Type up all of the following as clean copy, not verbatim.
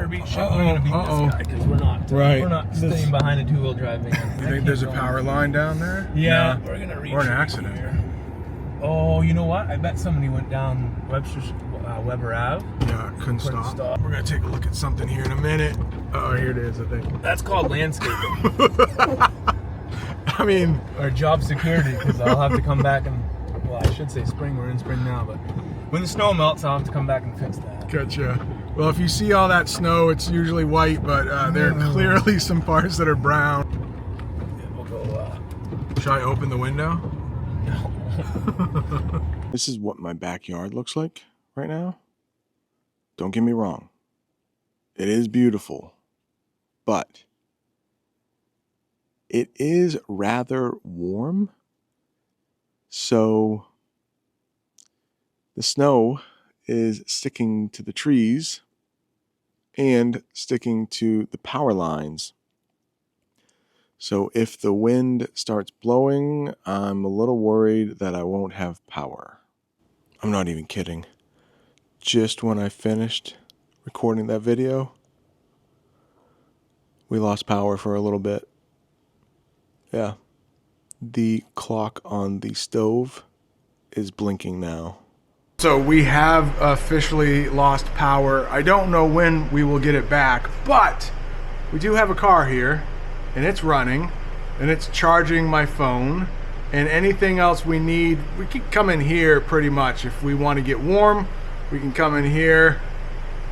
better beat this guy because we're not. Right. We're not staying behind a two-wheel drive van. You think there's a power line down there? Yeah. No. We're gonna reach or an accident. Here. Oh, you know what? I bet somebody went down Weber Ave. Yeah, couldn't stop. We're gonna take a look at something here in a minute. Oh, here it is, I think. That's called landscaping. I mean, or job security, because I'll have to come back and, well, I should say spring. We're in spring now, but when the snow melts, I'll have to come back and fix that. Gotcha. Well, if you see all that snow, it's usually white, but there are clearly some parts that are brown. Yeah, we'll go. Should I open the window? This is what my backyard looks like right now. Don't get me wrong. It is beautiful, but it is rather warm. So the snow is sticking to the trees and sticking to the power lines. So if the wind starts blowing, I'm a little worried that I won't have power. I'm not even kidding. Just when I finished recording that video, we lost power for a little bit. Yeah. The clock on the stove is blinking now. So we have officially lost power. I don't know when we will get it back, but we do have a car here, and it's running, and it's charging my phone, and anything else we need, we can come in here pretty much. If we want to get warm, we can come in here,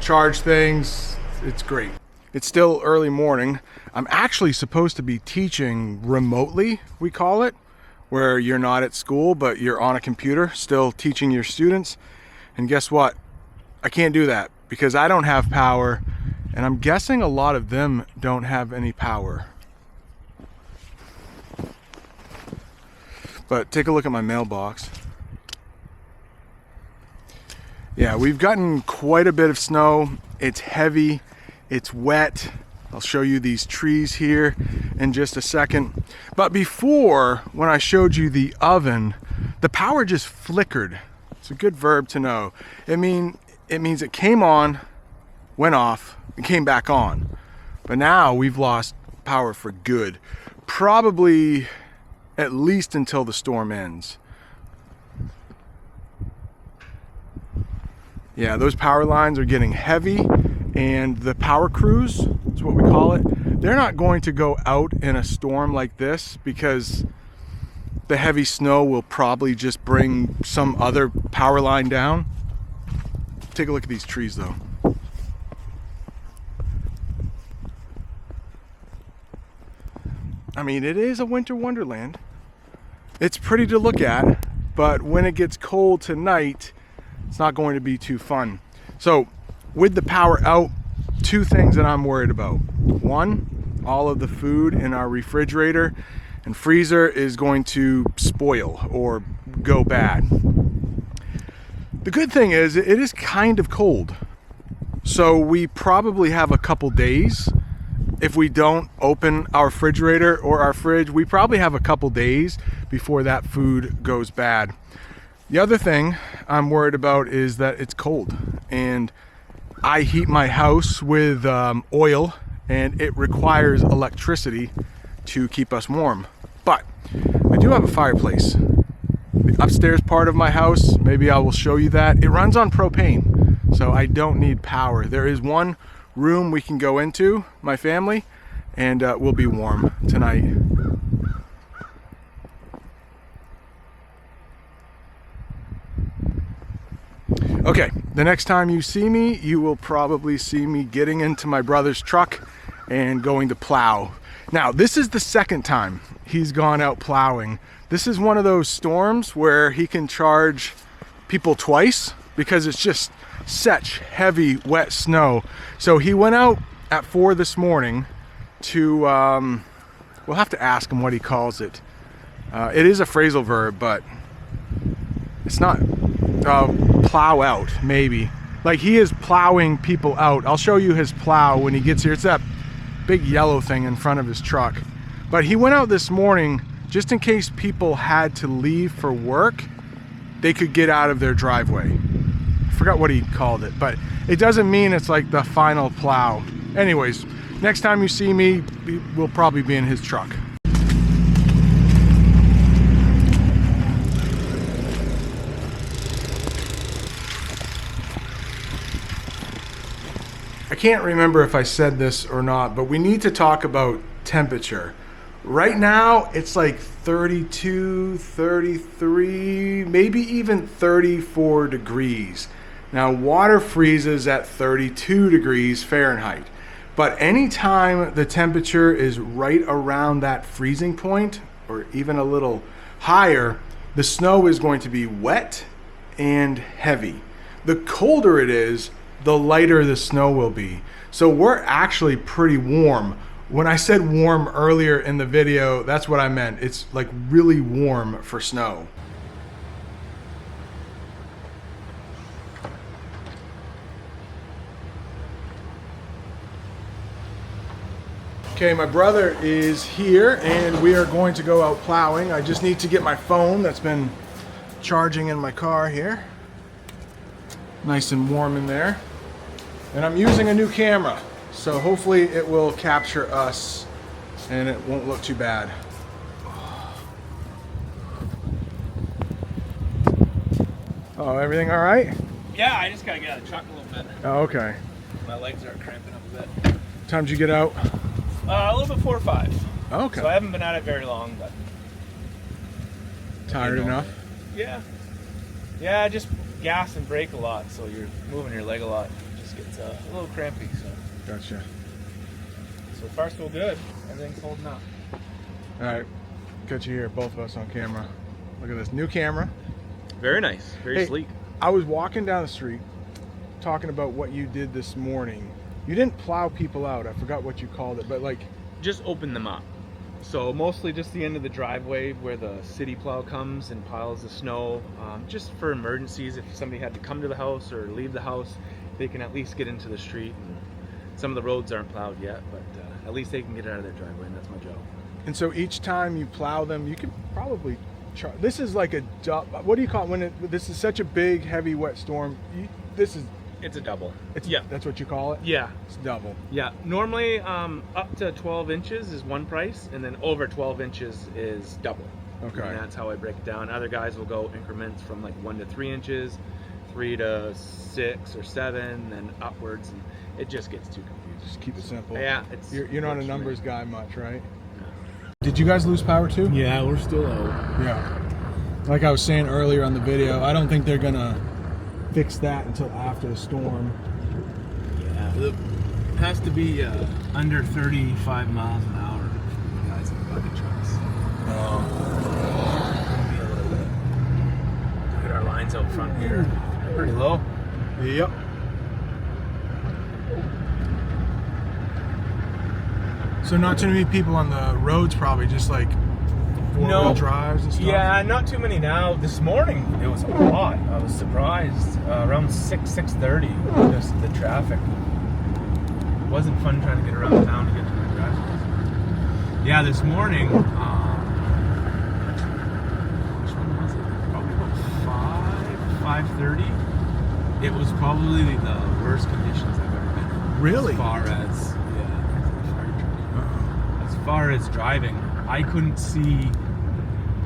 charge things. It's great. It's still early morning. I'm actually supposed to be teaching remotely, we call it, where you're not at school, but you're on a computer still teaching your students. And guess what? I can't do that because I don't have power, and I'm guessing a lot of them don't have any power. But take a look at my mailbox. Yeah, we've gotten quite a bit of snow. It's heavy, it's wet. I'll show you these trees here in just a second. But before, when I showed you the oven, the power just flickered. It's a good verb to know. It means it came on, went off, and came back on. But now we've lost power for good. Probably at least until the storm ends. Yeah, those power lines are getting heavy, and the power crews, that's what we call it, they're not going to go out in a storm like this because the heavy snow will probably just bring some other power line down. Take a look at these trees though. I mean, it is a winter wonderland. It's pretty to look at, but when it gets cold tonight, it's not going to be too fun. So with the power out, two things that I'm worried about. One, all of the food in our refrigerator and freezer is going to spoil or go bad. The good thing is it is kind of cold. So we probably have a couple days. If we don't open our refrigerator or our fridge, we probably have a couple days before that food goes bad. The other thing I'm worried about is that it's cold, and I heat my house with oil, and it requires electricity to keep us warm. But I do have a fireplace. The upstairs part of my house, maybe I will show you that. It runs on propane, so I don't need power. There is one room we can go into, my family, and we'll be warm tonight. Okay, the next time you see me, you will probably see me getting into my brother's truck and going to plow. Now, this is the second time he's gone out plowing. This is one of those storms where he can charge people twice because it's just such heavy, wet snow. So he went out at 4 this morning to, we'll have to ask him what he calls it. It is a phrasal verb, but it's not plow out, maybe. Like, he is plowing people out. I'll show you his plow when he gets here. It's that big yellow thing in front of his truck. But he went out this morning just in case people had to leave for work, they could get out of their driveway. forgot what he called it, but it doesn't mean it's like the final plow. Anyways, next time you see me, we'll probably be in his truck. I can't remember if I said this or not, but we need to talk about temperature. Right now, it's like 32, 33, maybe even 34 degrees. Now, water freezes at 32 degrees Fahrenheit. But anytime the temperature is right around that freezing point, or even a little higher, the snow is going to be wet and heavy. The colder it is, the lighter the snow will be. So we're actually pretty warm. When I said warm earlier in the video, that's what I meant. It's like really warm for snow. Okay, my brother is here and we are going to go out plowing. I just need to get my phone that's been charging in my car here. Nice and warm in there. And I'm using a new camera, so hopefully it will capture us and it won't look too bad. Oh, everything all right? Yeah, I just gotta get out of the truck a little bit. Oh, okay. My legs are cramping up a bit. What time did you get out? A little bit 4 or 5. Okay. So I haven't been at it very long, but Tired enough? Yeah. Yeah, just gas and brake a lot, so you're moving your leg a lot. It just gets a little crampy. So. Gotcha. So far, so good. Everything's holding up. All right, got you here, both of us on camera. Look at this new camera. Very nice. Very sleek. I was walking down the street talking about what you did this morning. You didn't plow people out. I forgot what you called it, but like... Just open them up. So mostly just the end of the driveway where the city plow comes and piles the snow. Just for emergencies, if somebody had to come to the house or leave the house, they can at least get into the street. And some of the roads aren't plowed yet, but at least they can get out of their driveway, and that's my job. And so each time you plow them, you can probably this is like a what do you call it when this is such a big, heavy, wet storm? It's a double. Yeah, that's what you call it. Yeah, it's double. Yeah, normally up to 12 inches is one price, and then over 12 inches is double. Okay. And that's how I break it down. Other guys will go increments from like 1 to 3 inches, 3 to 6 or 7, and upwards, and it just gets too confusing. Just keep it simple. Yeah, you're not a numbers guy much, right? Did you guys lose power too? Yeah, we're still out. Yeah. Like I was saying earlier on the video, I don't think they're gonna fix that until after the storm. Yeah, it has to be under 35 miles an hour for the guys in the bucket trucks. Maybe a little bit. Look at our lines out front here. They're pretty low. Yep. So not too many people on the roads, probably just like four-wheel drives and stuff? Yeah, not too many now. This morning it was a lot. I was surprised. Around 6:30, just the traffic. It wasn't fun trying to get around town to get to my driveway. Yeah, this morning, which one was it? Probably about 5:30. It was probably the worst conditions I've ever been in. Really? As far as driving, I couldn't see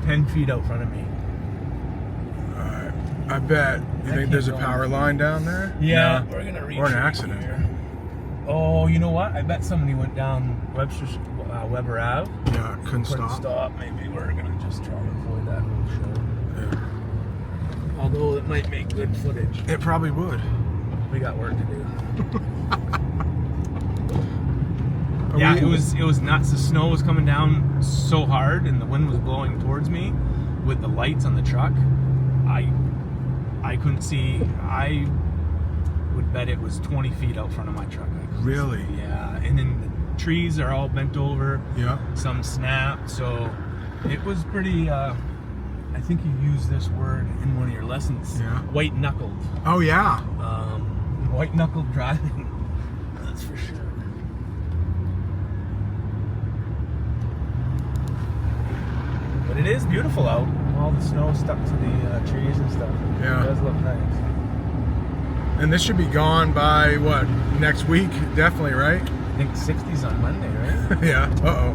10 feet out front of me. I bet. You think there's a power line down there? Yeah, No. we're gonna reach. Or an accident. Here. Oh, you know what? I bet somebody went down Weber Ave. Yeah, couldn't stop. Maybe we're gonna just try to avoid that whole show. Yeah. Although it might make good footage. It probably would. We got work to do. Yeah, it was nuts. The snow was coming down so hard and the wind was blowing towards me with the lights on the truck. I couldn't see. I would bet it was 20 feet out front of my truck. Really? Yeah, and then the trees are all bent over. Yeah. Some snapped, so it was pretty, I think you used this word in one of your lessons. Yeah. White-knuckled. Oh, yeah. White-knuckled driving. That's for sure. But it is beautiful out. All the snow stuck to the trees and stuff. Yeah. It does look nice. And this should be gone by what, next week? Definitely, right? I think 60s on Monday, right? Yeah. Uh-oh.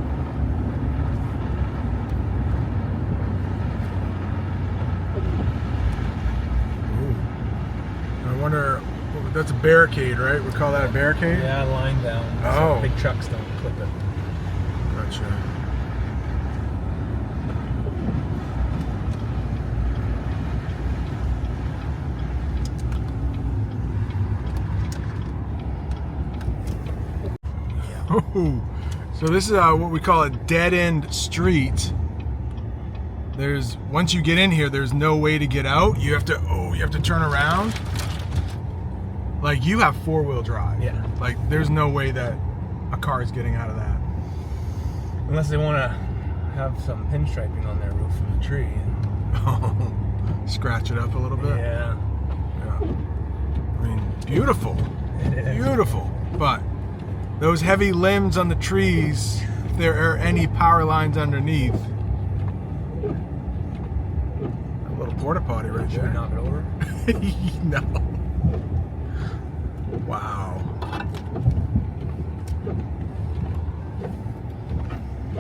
Ooh. I wonder, that's a barricade, right? We call that a barricade? Yeah, line down. Oh. So big trucks don't clip it. Gotcha. Ooh. So this is what we call a dead-end street. There's, once you get in here, there's no way to get out. You have to turn around. Like, you have four-wheel drive. Yeah. Like, there's no way that a car is getting out of that. Unless they want to have some pinstriping on their roof from the tree. Scratch it up a little bit. Yeah. Yeah. I mean, beautiful. It is. Beautiful. But those heavy limbs on the trees, if there are any power lines underneath. A little porta potty right Should we there. knock it over? No. Wow.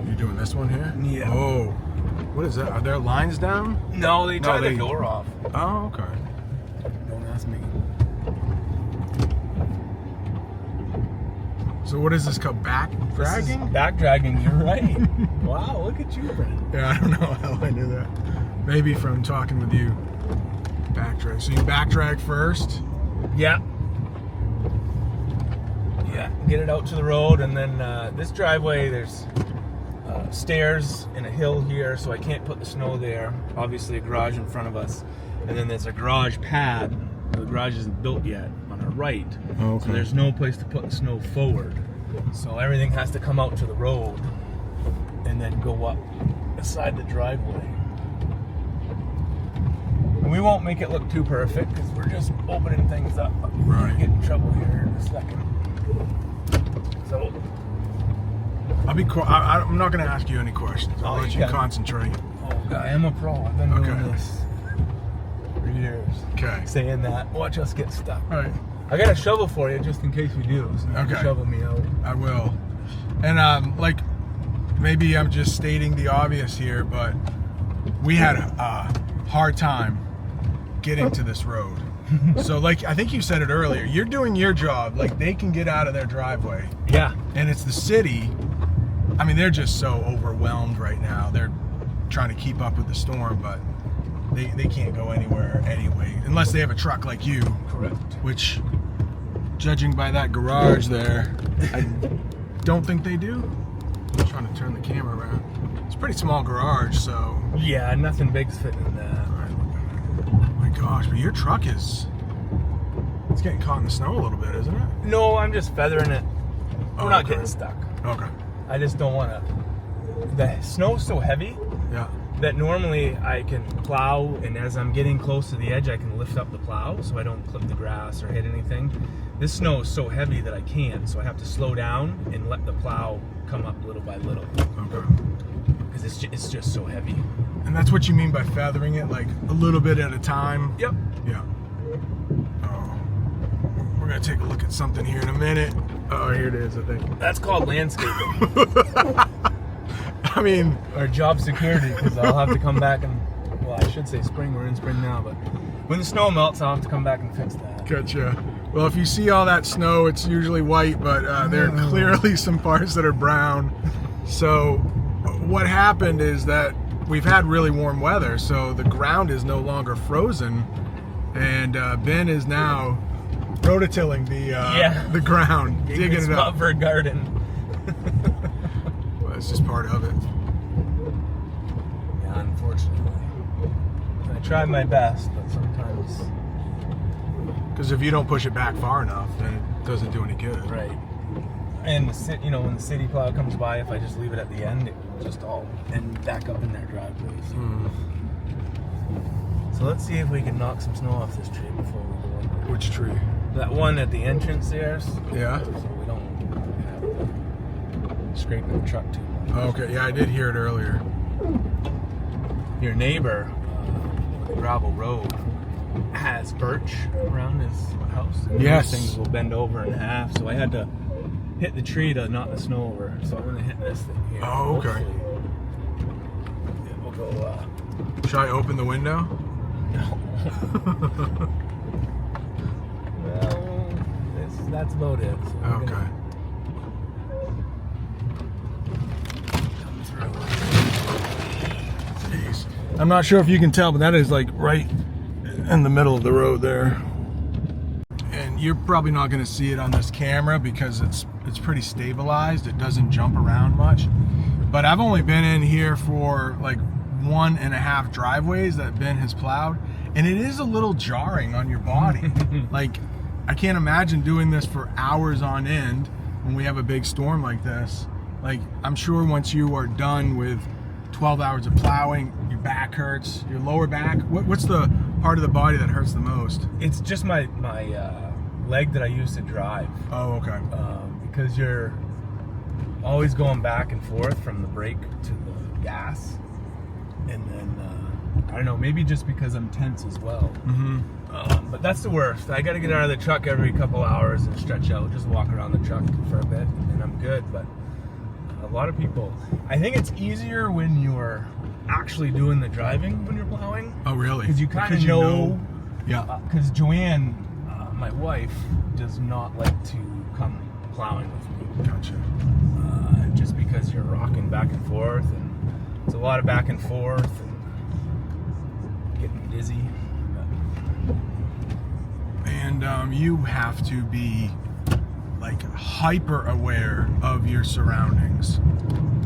You doing this one here? Yeah. Oh. What is that? Are there lines down? No, they turned they- the door off. Oh, okay. Don't ask me. So what is this called? Back dragging? Back dragging, you're right. Wow, look at you, Brent. Yeah, I don't know how I knew that. Maybe from talking with you. Back drag. So you back drag first? Yeah. Yeah, get it out to the road, and then this driveway, there's stairs and a hill here, so I can't put the snow there. Obviously a garage in front of us. And then there's a garage pad. The garage isn't built yet on our right. Okay. So there's no place to put the snow forward. So everything has to come out to the road and then go up beside the driveway. And we won't make it look too perfect because we're just opening things up. We're Right. gonna get in trouble here in a second. So I'll be I'm not going to ask you any questions. I'll Oh, let you you can. concentrate. I am a pro. I've been doing Okay. this for years. Okay. Saying that, watch us get stuck. All right. I got a shovel for you just in case we do. So you can Okay. shovel me out. I will. And like, maybe I'm just stating the obvious here, but we had a hard time getting to this road. So like, I think you said it earlier, you're doing your job. Like, they can get out of their driveway. Yeah. And it's the city. I mean, they're just so overwhelmed right now. They're trying to keep up with the storm, but they can't go anywhere anyway, unless they have a truck like you. Correct. Which, judging by that garage there, I don't think they do. I'm trying to turn the camera around. It's a pretty small garage, so. Yeah, nothing big's fitting in that. Oh my gosh, but your truck is, it's getting caught in the snow a little bit, isn't it? No, I'm just feathering it. We're Oh, not okay. getting stuck. Okay. I just don't want to. The snow's so heavy Yeah. that normally I can plow, and as I'm getting close to the edge, I can lift up the plow so I don't clip the grass or hit anything. This snow is so heavy that I can't, so I have to slow down and let the plow come up little by little Okay. because it's just so heavy. And that's what you mean by feathering it, like a little bit at a time? Yep. Yeah. Oh. We're going to take a look at something here in a minute. Oh, here it is, I think. That's called landscaping I mean, or job security because I'll have to come back and, well, I should say spring. We're in spring now, but when the snow melts, I'll have to come back and fix that. gotcha. Well, if you see all that snow, it's usually white, but there are clearly some parts that are brown. So what happened is that we've had really warm weather, so the ground is no longer frozen, and Ben is now rototilling the ground, digging it up. For a garden. Well, it's just part of it. Yeah, unfortunately. I tried my best, but sometimes. Because if you don't push it back far enough, then it doesn't do any good. Right. And when the city plow comes by, if I just leave it at the end, it will just all end back up in their driveways. So let's see if we can knock some snow off this tree before we go under. Which tree? That one at the entrance there, so Yeah. we don't have scraping the truck too much. Okay, yeah, I did hear it earlier. Your neighbor, gravel road, has birch around his house. And Yes. these things will bend over in half, so I had to hit the tree to knock the snow over. So I'm gonna hit this thing here. Oh, okay. Hopefully it will go. Should I open the window? Well, that's about it. So we're Okay. gonna come through. Jeez. I'm not sure if you can tell, but that is like right in the middle of the road there. And you're probably not going to see it on this camera because it's pretty stabilized. It doesn't jump around much. But I've only been in here for like 1.5 driveways that Ben has plowed, and it is a little jarring on your body. Like, I can't imagine doing this for hours on end when we have a big storm like this. Like, I'm sure once you are done with 12 hours of plowing, your back hurts, your lower back. What's the part of the body that hurts the most? It's just my leg that I use to drive. Oh, okay. Because you're always going back and forth from the brake to the gas, and then I don't know, maybe just because I'm tense as well. Mm-hmm. But that's the worst. I got to get out of the truck every couple hours and stretch out, just walk around the truck for a bit, and I'm good. But a lot of people, I think it's easier when you're actually doing the driving when you're plowing. Oh, really? Because you kind of know. Yeah. Because Joanne, my wife, does not like to come plowing with me. Gotcha. Just because you're rocking back and forth, and it's a lot of back and forth, and getting dizzy. And you have to be like hyper aware of your surroundings.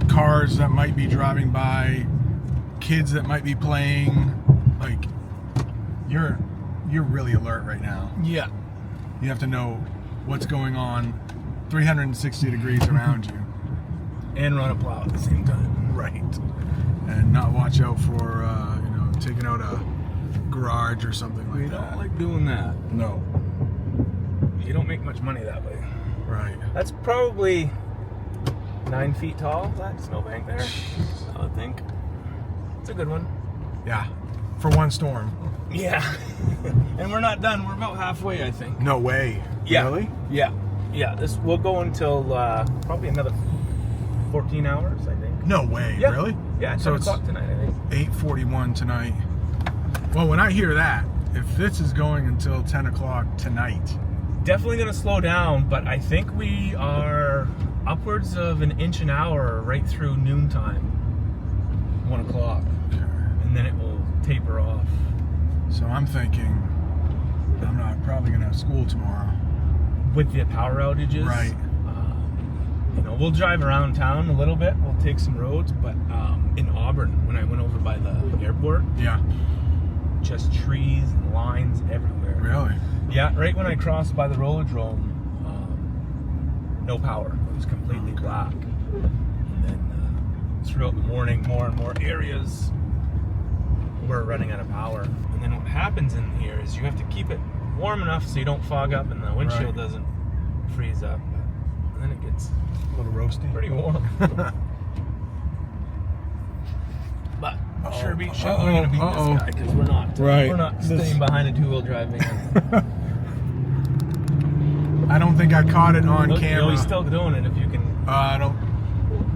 Cars that might be driving by, kids that might be playing. Like, you're really alert right now. Yeah. You have to know what's going on 360 degrees around you. And run a plow at the same time. Right. And not watch out for, taking out a garage or something like We that. don't like doing that. No. You don't make much money that way. Right. That's probably 9 feet tall, that snowbank there, I would think. It's a good one. Yeah. For one storm. Yeah. And we're not done. We're about halfway, I think. No way. Yeah. Really? Yeah. Yeah. This will go until probably another 14 hours, I think. No way. Yeah. Really? Yeah, 10 So it's o'clock tonight, I think. 8:41 tonight. Well, when I hear that, if this is going until 10 o'clock tonight. Definitely going to slow down, but I think we are upwards of an inch an hour right through noontime, 1 o'clock, and then it will taper off. So I'm thinking I'm not probably going to have school tomorrow. With the power outages. Right. We'll drive around town a little bit. We'll take some roads, but in Auburn, when I went over by the airport, Yeah. just trees and lines everywhere. Really? Yeah, right when I crossed by the rollerdrome, no power. It was completely black. And then throughout the morning, more and more areas were running out of power. And then what happens in here is you have to keep it warm enough so you don't fog up and the windshield doesn't freeze up. And then it gets A little roasty. pretty warm. But sure beat shit, we're gonna beat this guy because we're not. Right. We're not staying behind a two-wheel drive van. I don't think I caught it on camera. No, he's still doing it. If you can. I don't.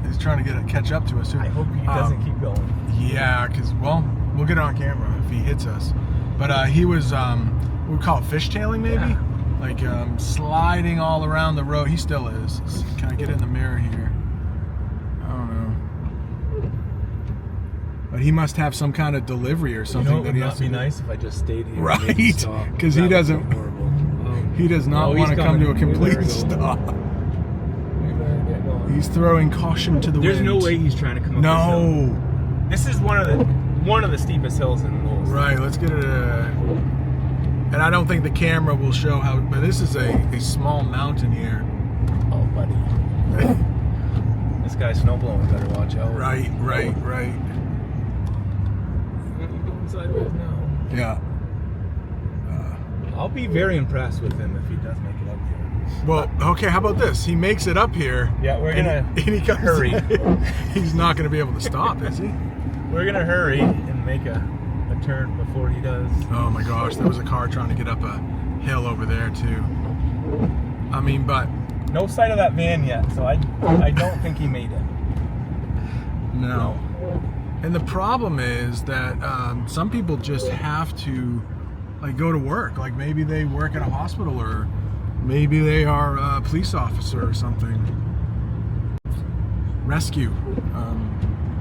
He's trying to catch up to us too. I hope he doesn't keep going. Yeah, because, well, we'll get it on camera if he hits us. But he was, we call it fishtailing maybe? Yeah. Like sliding all around the road. He still is. Can I get it in the mirror here? I don't know. But he must have some kind of delivery or something. It would that he not has be to do. nice if I just stayed here. Right, and maybe stopped. because he That would doesn't. be horrible. He does not he's want to come to a coming. We complete better go. stop. We better get going. He's throwing caution to the There's wind. no way he's trying to come up this hill. No. This is one of the steepest hills in the Lowest. Right, let's get it. And I don't think the camera will show how, but this is a small mountain here. Oh, buddy. This guy's snowblowing. Better watch out. Right. He's going sideways now. Yeah. I'll be very impressed with him if he does make it up here. Well, okay, how about this? He makes it up here. Yeah, we're gonna and he comes hurry. He's not going to be able to stop, is he? We're gonna hurry and make a a turn before he does. Oh my gosh, there was a car trying to get up a hill over there too. I mean, but No sight of that van yet, so I don't think he made it. no. And the problem is that some people just have to like go to work. Like maybe they work at a hospital, or maybe they are a police officer or something. Rescue.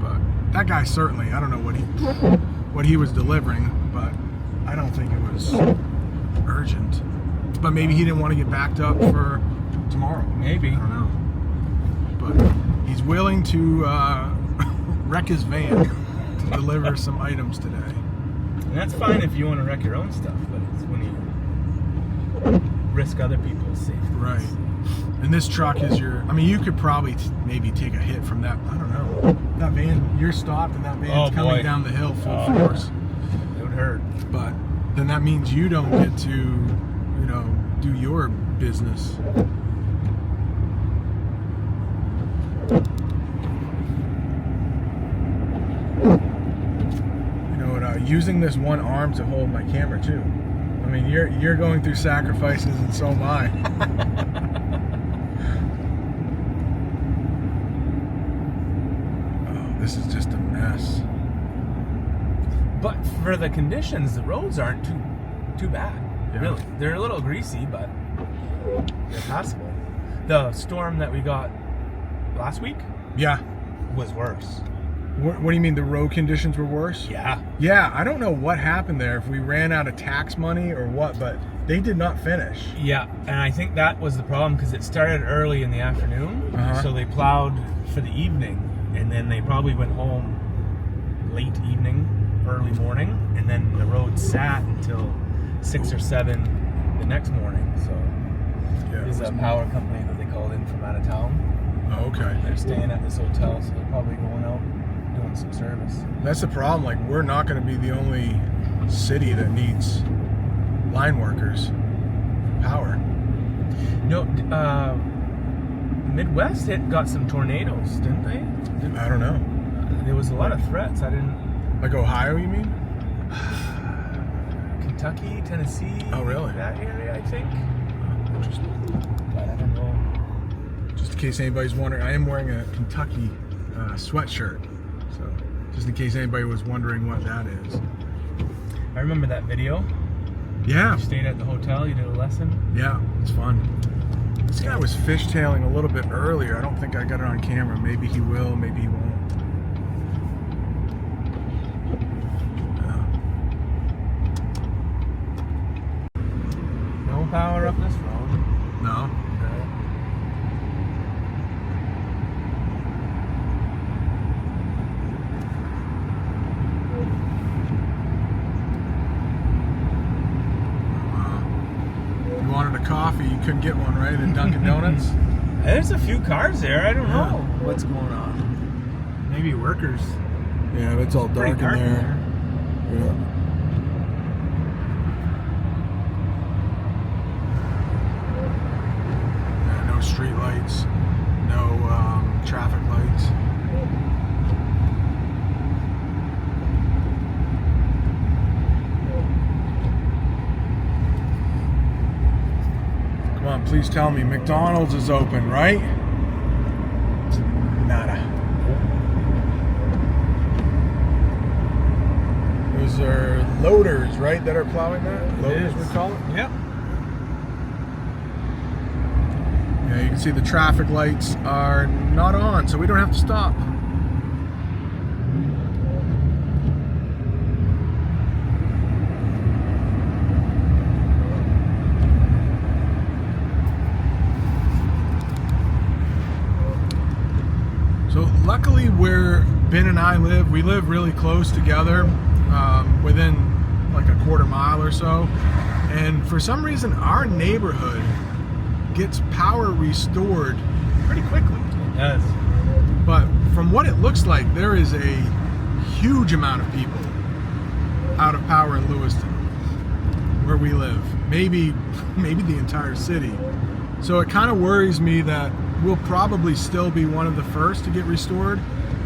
But that guy certainly, I don't know what he was delivering, but I don't think it was urgent. But maybe he didn't want to get backed up for tomorrow. Maybe. I don't know. But he's willing to wreck his van to deliver some items today. And that's fine if you want to wreck your own stuff, but it's when you risk other people's safety. Right. And this truck is I mean, you could probably maybe take a hit from that. I don't know. That van, you're stopped and that van's coming down the hill full force. It would hurt. But then that means you don't get to, do your business. Using this one arm to hold my camera too. I mean, you're going through sacrifices, and so am I. Oh, this is just a mess. But for the conditions, the roads aren't too bad. Yeah. Really, they're a little greasy, but they're passable. The storm that we got last week, Yeah. was worse. What do you mean, the road conditions were worse? Yeah. Yeah, I don't know what happened there, if we ran out of tax money or what, but they did not finish. Yeah, and I think that was the problem because it started early in the afternoon, so they plowed for the evening, and then they probably went home late evening, early morning, and then the road sat until 6 or 7 the next morning. So there's a power company that they called in from out of town. Oh, okay. They're staying at this hotel, so they're probably going out doing some service. That's the problem. Like, we're not going to be the only city that needs line workers, power. No, Midwest got some tornadoes, didn't they? I don't know. There was a lot of threats. I didn't. Like Ohio, you mean? Kentucky, Tennessee. Oh, really? That area, I think. Interesting. But I don't know. Just in case anybody's wondering, I am wearing a Kentucky sweatshirt. So, just in case anybody was wondering what that is. I remember that video. Yeah. You stayed at the hotel, you did a lesson. Yeah, it's fun. This guy was fishtailing a little bit earlier. I don't think I got it on camera. Maybe he will, maybe he won't. No power up this road. No. You wanted a coffee, you couldn't get one, right, at Dunkin' Donuts? There's a few cars there. I don't know what's going on. Maybe workers. Yeah, it's all dark in there. Yeah. No street lights, no traffic lights. Come on, please tell me McDonald's is open, right? Nada. Those are loaders, right, that are plowing that? Loaders, we call it? Yep. Yeah, you can see the traffic lights are not on, so we don't have to stop. So luckily where Ben and I live, we live really close together, within like a quarter mile or so. And for some reason, our neighborhood gets power restored pretty quickly. It does. But from what it looks like, there is a huge amount of people out of power in Lewiston, where we live. Maybe the entire city. So it kind of worries me that we'll probably still be one of the first to get restored.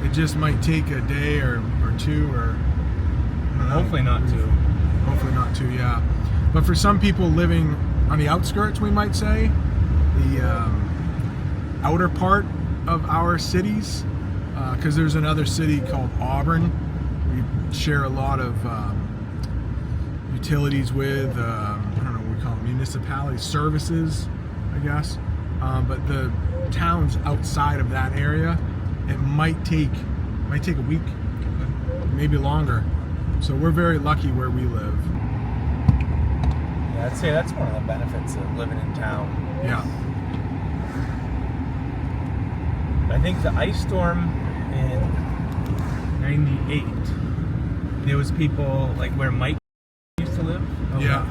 It just might take a day or two, or Hopefully not too. Hopefully not too, yeah. But for some people living on the outskirts, we might say, the outer part of our cities, because there's another city called Auburn we share a lot of utilities with, I don't know what we call them, municipality services, I guess. But the towns outside of that area, it might take a week, maybe longer. So we're very lucky where we live. Yeah, I'd say that's one of the benefits of living in town. Yeah. I think the ice storm in '98, there was people like where Mike used to live. Yeah.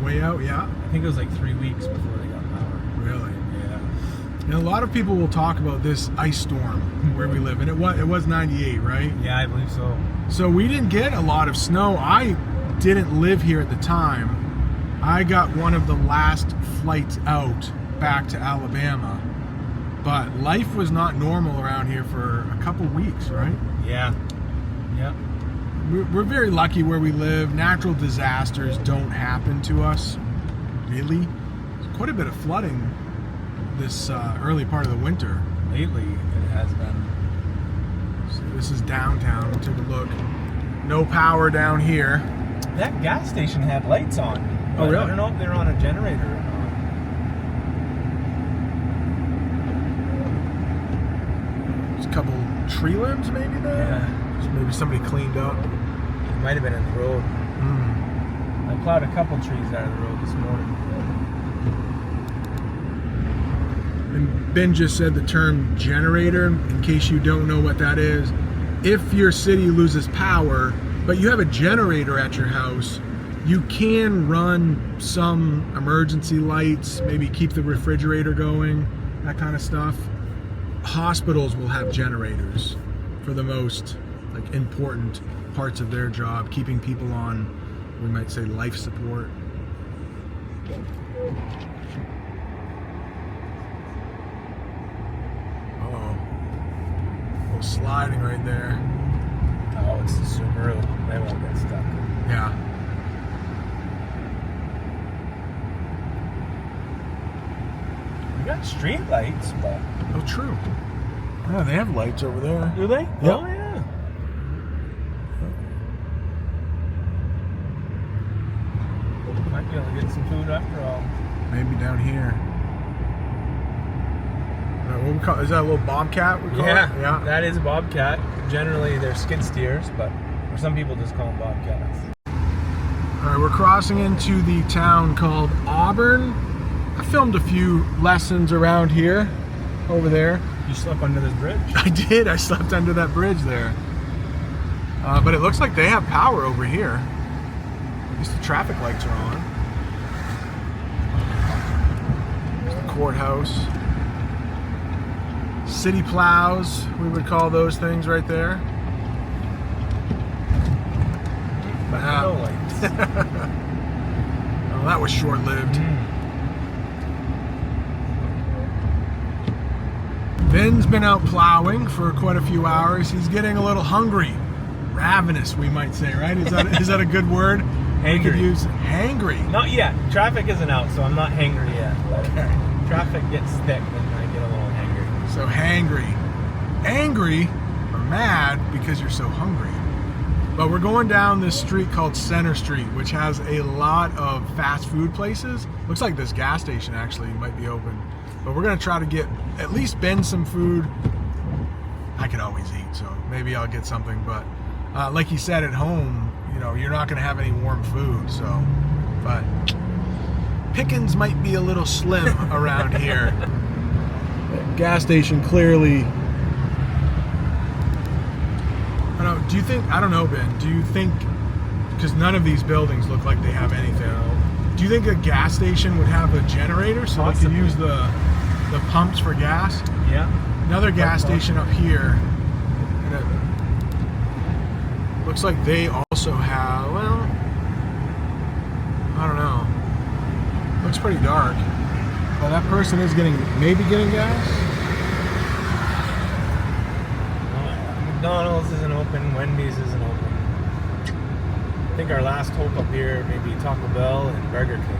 Way out, yeah. I think it was like 3 weeks before they got power. Really? Yeah. And a lot of people will talk about this ice storm where we live, and it was '98, right? Yeah, I believe so. So we didn't get a lot of snow. I didn't live here at the time. I got one of the last flights out back to Alabama, but life was not normal around here for a couple weeks, right? Yeah. Yeah. We're very lucky where we live. Natural disasters don't happen to us, really. There's quite a bit of flooding this early part of the winter. Lately, it has been. So this is downtown. We'll take a look. No power down here. That gas station had lights on. Oh, really? I don't know if they're on a generator or not. There's a couple tree limbs maybe there. Yeah. Just maybe somebody cleaned up. It might have been in the road. I plowed a couple trees out of the road this morning. And Ben just said the term generator. In case you don't know what that is, if your city loses power, but you have a generator at your house, you can run some emergency lights, maybe keep the refrigerator going, that kind of stuff. Hospitals will have generators for the most important parts of their job, keeping people on, we might say, life support. Uh-oh. A little sliding right there. Oh, it's the Subaru. They won't get stuck. Yeah. We got street lights, but... Oh, true. Yeah, they have lights over there. Do they? Yep. Oh, yeah. Might be able to get some food after all. Maybe down here. What we call, is that a little Bobcat we call it? Yeah. That is a Bobcat. Generally, they're skid steers, but for some people just call them Bobcats. All right, we're crossing into the town called Auburn. I filmed a few lessons around here, over there. You slept under this bridge? I did. I slept under that bridge there. But it looks like they have power over here. At least the traffic lights are on. There's the courthouse. City plows, we would call those things right there. But no lights. Oh, that was short-lived. Ben's been out plowing for quite a few hours. He's getting a little hungry. Ravenous, we might say, right? Is that a good word? Hangry. We could use hangry. Not yet. Traffic isn't out, so I'm not hangry yet. Okay. Traffic gets thick and I get a little hangry. So hangry. Angry or mad because you're so hungry. But we're going down this street called Center Street, which has a lot of fast food places. Looks like this gas station actually might be open. But we're gonna try to get at least Ben some food. I could always eat, so maybe I'll get something. But like he said, at home, you're not gonna have any warm food. So, but pickings might be a little slim around here. Gas station clearly. I don't know, Ben. Do you think, because none of these buildings look like they have anything, do you think a gas station would have a generator so they could use the pumps for gas? Yeah. Another gas station up here. And it looks like they also have, well, I don't know. Looks pretty dark. Well, that person is maybe getting gas. McDonald's isn't open. Wendy's isn't open. I think our last hope up here may be Taco Bell and Burger King.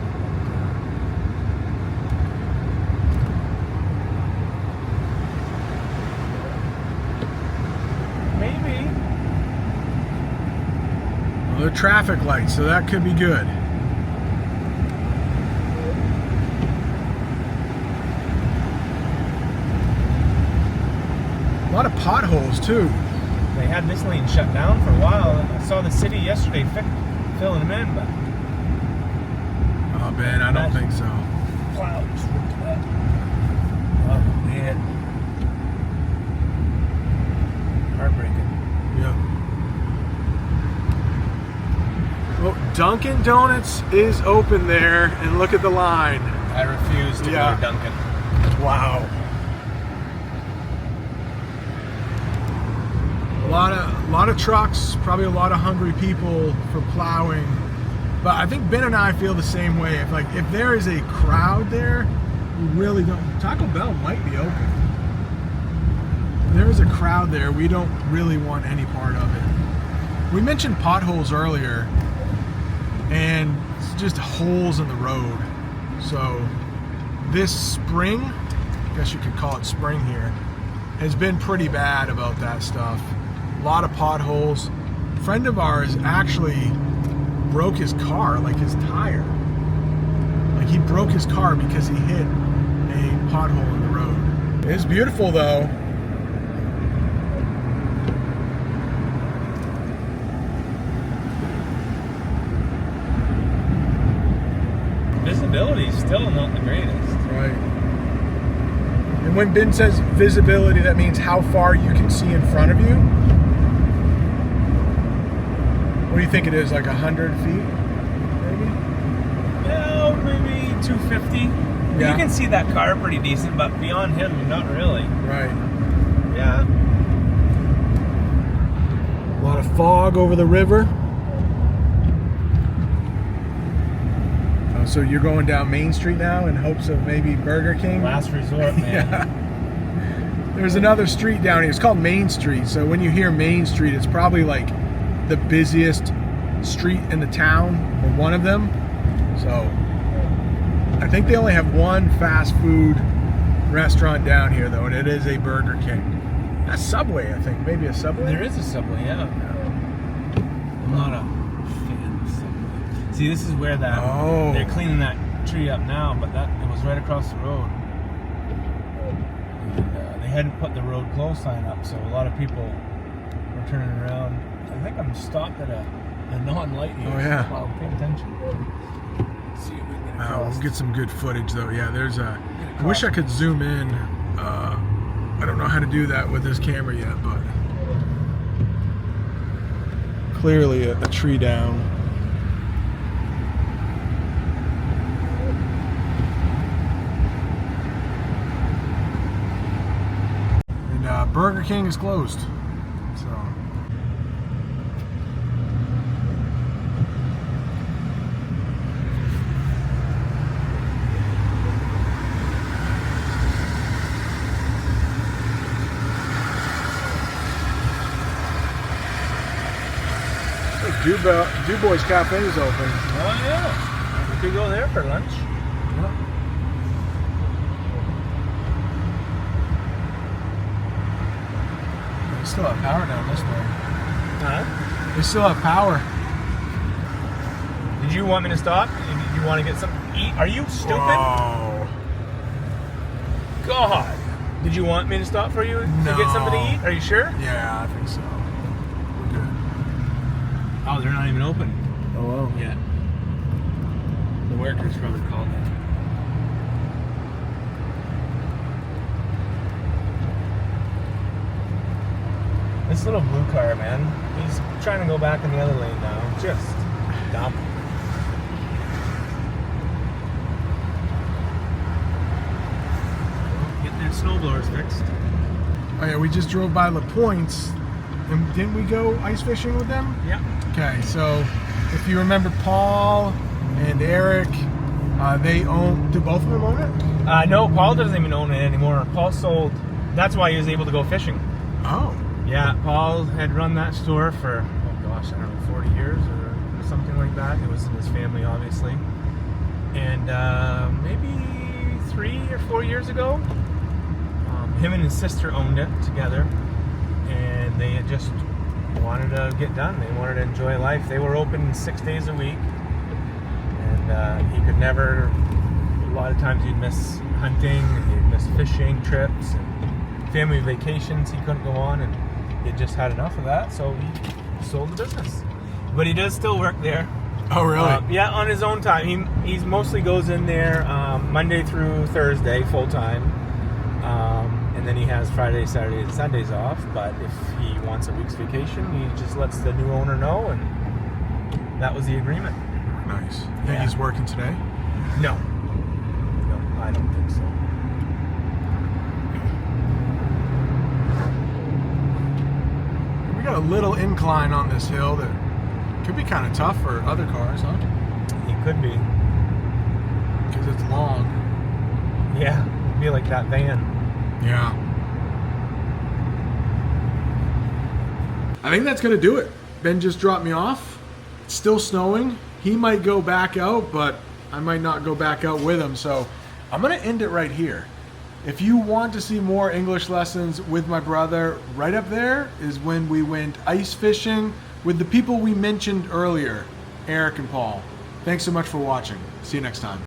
Maybe. Well, they're traffic lights, so that could be good. A lot of potholes too. They had this lane shut down for a while. I saw the city yesterday filling them in, but Oh man, I don't think so. clouds ripped it up. Oh man, heartbreaking. Yeah. Well, Dunkin' Donuts is open there, and look at the line. I refuse to go to Dunkin'. Wow. A lot of trucks, probably a lot of hungry people for plowing. But I think Ben and I feel the same way. If there is a crowd there, we really don't. Taco Bell might be open. If there is a crowd there, we don't really want any part of it. We mentioned potholes earlier, and it's just holes in the road. So this spring, I guess you could call it spring here, has been pretty bad about that stuff. A lot of potholes. A friend of ours actually broke his car, like his tire. Like he broke his car because he hit a pothole in the road. It's beautiful though. Visibility is still not the greatest. Right. And when Ben says visibility, that means how far you can see in front of you. What do you think it is, like 100 feet, maybe? Well, maybe 250. Yeah. You can see that car pretty decent, but beyond him, not really. Right. Yeah. A lot of fog over the river. Oh, so you're going down Main Street now in hopes of maybe Burger King? Last resort, man. Yeah. There's another street down here. It's called Main Street. So when you hear Main Street, it's probably like the busiest street in the town, or one of them. So I think they only have one fast food restaurant down here though, and it is a Burger King. A Subway, I think. Maybe a Subway? There is a Subway, yeah. I'm not a fan of Subway. See, this is where they're cleaning that tree up now, but it was right across the road. And, they hadn't put the road close sign up, so a lot of people were turning around. I think I'm stopped at a non-light here. Oh, yeah. So I'll pay attention. Let's see if we can get across. We'll get some good footage though. Yeah, there's a. I wish I could zoom in. I don't know how to do that with this camera yet, but clearly a tree down. And Burger King is closed. So. Du Bois Cafe is open. Oh yeah, we could go there for lunch. Yep. They still have power down this way. Huh? They still have power. Did you want me to stop? Did you want to get something to eat? Are you stupid? Whoa. God. Did you want me to stop for you to No. get something to eat? Are you sure? Yeah, I think so. We're good. Oh, they're not even open Oh well. yet. The workers probably called them. This little blue car, man, he's trying to go back in the other lane now. Just dumb. Get their snowblowers fixed. Oh yeah, we just drove by La Pointe's, and didn't we go ice fishing with them? Yeah. Okay, so if you remember Paul and Eric, they own. Do both of them own it? No, Paul doesn't even own it anymore. Paul sold. That's why he was able to go fishing. Oh. Yeah, Paul had run that store for, oh gosh, I don't know, 40 years or something like that. It was in his family, obviously. And maybe 3 or 4 years ago, him and his sister owned it together, and they had just wanted to get done. They wanted to enjoy life. They were open 6 days a week, and he could never, a lot of times he'd miss hunting, he'd miss fishing trips, and family vacations he couldn't go on, and he just had enough of that, so he sold the business. But he does still work there. Oh, really? Yeah, on his own time. He mostly goes in there Monday through Thursday full time, and then he has Friday, Saturday, and Sundays off. But if he wants a week's vacation, he just lets the new owner know, and that was the agreement. Nice. Think he's working today? No, I don't think so. We got a little incline on this hill that could be kind of tough for other cars, huh? He could be. Because it's long. Yeah, it'd be like that van. Yeah. I think that's going to do it. Ben just dropped me off. It's still snowing. He might go back out, but I might not go back out with him. So I'm going to end it right here. If you want to see more English lessons with my brother, right up there is when we went ice fishing with the people we mentioned earlier, Eric and Paul. Thanks so much for watching. See you next time.